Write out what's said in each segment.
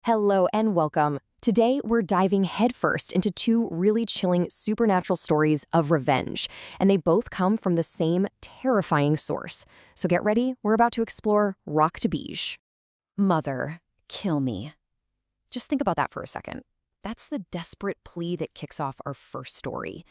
Hello and welcome. Today, we're diving headfirst into two really chilling supernatural stories of revenge, and they both come from the same terrifying source. So get ready, we're about to explore Raktbeej. Mother, kill me. Just think about that for a second. That's the desperate plea that kicks off our first story.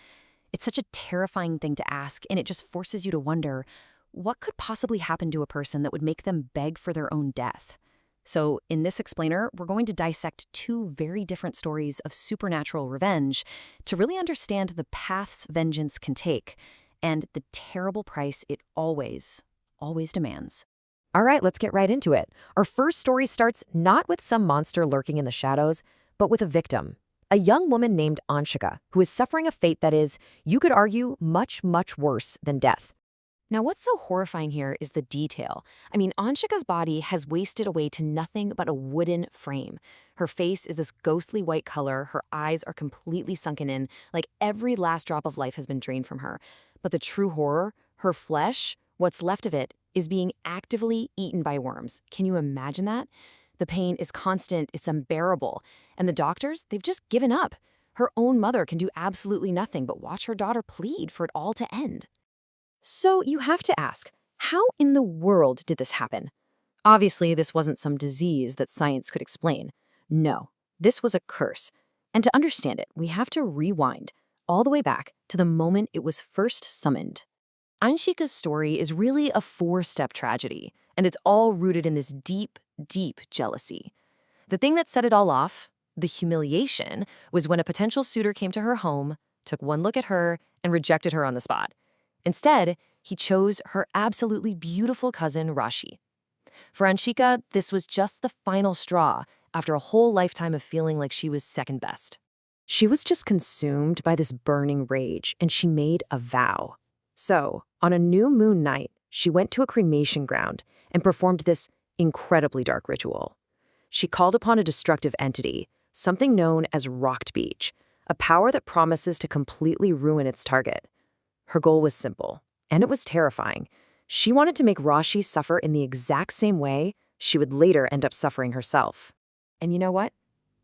It's such a terrifying thing to ask, and it just forces you to wonder, what could possibly happen to a person that would make them beg for their own death? So in this explainer, we're going to dissect two very different stories of supernatural revenge to really understand the paths vengeance can take and the terrible price it always demands. All right, let's get right into it. Our first story starts not with some monster lurking in the shadows, but with a victim. A young woman named Anshika, who is suffering a fate that is, you could argue, much, much worse than death. Now, what's so horrifying here is the detail. I mean, Anshika's body has wasted away to nothing but a wooden frame. Her face is this ghostly white color, her eyes are completely sunken in, like every last drop of life has been drained from her. But the true horror, her flesh, what's left of it, is being actively eaten by worms. Can you imagine that? The pain is constant, it's unbearable. And the doctors, they've just given up. Her own mother can do absolutely nothing but watch her daughter plead for it all to end. So you have to ask, how in the world did this happen? Obviously, this wasn't some disease that science could explain. No, this was a curse. And to understand it, we have to rewind all the way back to the moment it was first summoned. Anshika's story is really a four-step tragedy, and it's all rooted in this deep, deep jealousy. The thing that set it all off, the humiliation, was when a potential suitor came to her home, took one look at her, and rejected her on the spot. Instead, he chose her absolutely beautiful cousin, Rashi. For Anshika, this was just the final straw after a whole lifetime of feeling like she was second best. She was just consumed by this burning rage, and she made a vow. So, on a new moon night, she went to a cremation ground and performed this incredibly dark ritual. She called upon a destructive entity, something known as Raktbeej, a power that promises to completely ruin its target. Her goal was simple, and it was terrifying. She wanted to make Rashi suffer in the exact same way she would later end up suffering herself. And you know what?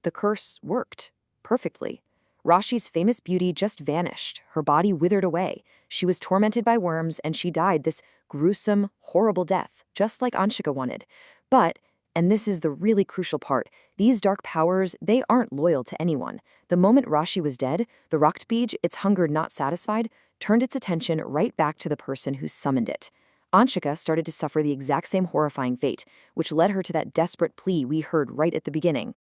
The curse worked perfectly. Rashi's famous beauty just vanished. Her body withered away. She was tormented by worms, and she died this gruesome, horrible death, just like Anshika wanted. But, and this is the really crucial part, these dark powers, they aren't loyal to anyone. The moment Rashi was dead, the Raktbeej, its hunger not satisfied, turned its attention right back to the person who summoned it. Anshika started to suffer the exact same horrifying fate, which led her to that desperate plea we heard right at the beginning.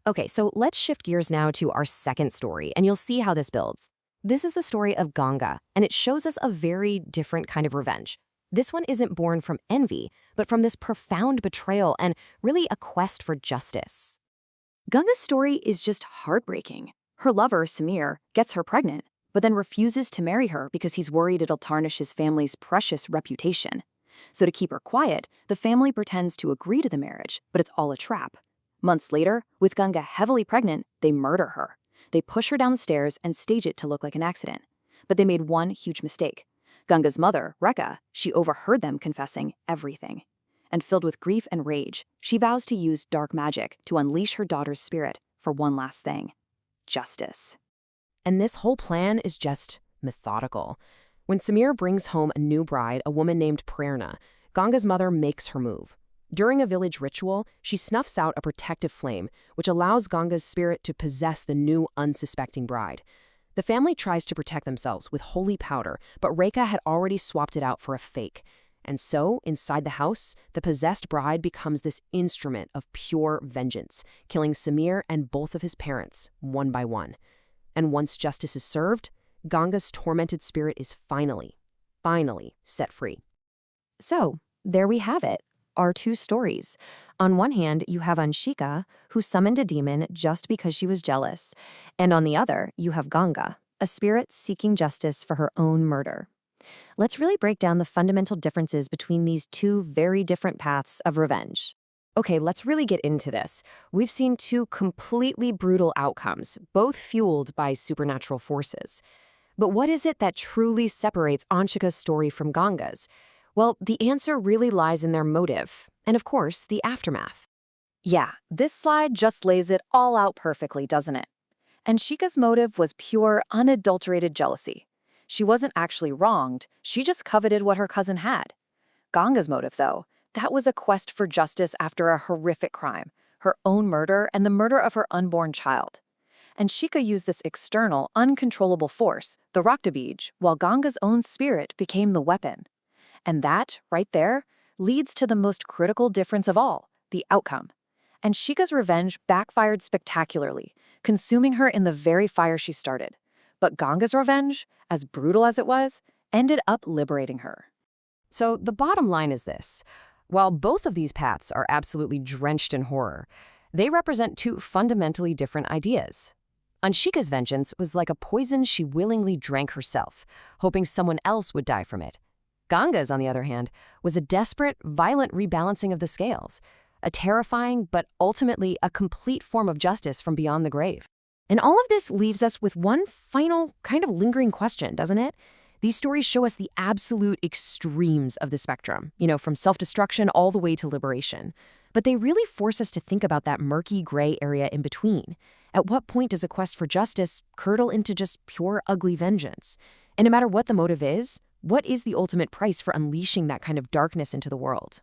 Okay, so let's shift gears now to our second story, and you'll see how this builds. This is the story of Ganga, and it shows us a very different kind of revenge. This one isn't born from envy, but from this profound betrayal and really a quest for justice. Ganga's story is just heartbreaking. Her lover, Samir, gets her pregnant, but then refuses to marry her because he's worried it'll tarnish his family's precious reputation. So to keep her quiet, the family pretends to agree to the marriage, but it's all a trap. Months later, with Ganga heavily pregnant, they murder her. They push her down the stairs and stage it to look like an accident. But they made one huge mistake. Ganga's mother, Rekha, she overheard them confessing everything. And filled with grief and rage, she vows to use dark magic to unleash her daughter's spirit for one last thing: justice. And this whole plan is just methodical. When Samir brings home a new bride, a woman named Prerna, Ganga's mother makes her move. During a village ritual, she snuffs out a protective flame, which allows Ganga's spirit to possess the new unsuspecting bride. The family tries to protect themselves with holy powder, but Rekha had already swapped it out for a fake. And so, inside the house, the possessed bride becomes this instrument of pure vengeance, killing Samir and both of his parents, one by one. And once justice is served, Ganga's tormented spirit is finally set free. So, there we have it, our two stories. On one hand, you have Anshika, who summoned a demon just because she was jealous. And on the other, you have Ganga, a spirit seeking justice for her own murder. Let's really break down the fundamental differences between these two very different paths of revenge. Okay, let's really get into this. We've seen two completely brutal outcomes, both fueled by supernatural forces. But what is it that truly separates Anshika's story from Ganga's? Well, the answer really lies in their motive, and of course, the aftermath. Yeah, this slide just lays it all out perfectly, doesn't it? And Shika's motive was pure, unadulterated jealousy. She wasn't actually wronged, she just coveted what her cousin had. Ganga's motive, though, that was a quest for justice after a horrific crime, her own murder and the murder of her unborn child. And Shika used this external, uncontrollable force, the Raktbeej, while Ganga's own spirit became the weapon. And that, right there, leads to the most critical difference of all, the outcome. And Shika's revenge backfired spectacularly, consuming her in the very fire she started. But Ganga's revenge, as brutal as it was, ended up liberating her. So the bottom line is this. While both of these paths are absolutely drenched in horror, they represent two fundamentally different ideas. Anshika's vengeance was like a poison she willingly drank herself, hoping someone else would die from it. Ganga's, on the other hand, was a desperate, violent rebalancing of the scales, a terrifying but ultimately a complete form of justice from beyond the grave. And all of this leaves us with one final kind of lingering question, doesn't it? These stories show us the absolute extremes of the spectrum, from self-destruction all the way to liberation. But they really force us to think about that murky gray area in between. At what point does a quest for justice curdle into just pure ugly vengeance? And no matter what the motive is, what is the ultimate price for unleashing that kind of darkness into the world?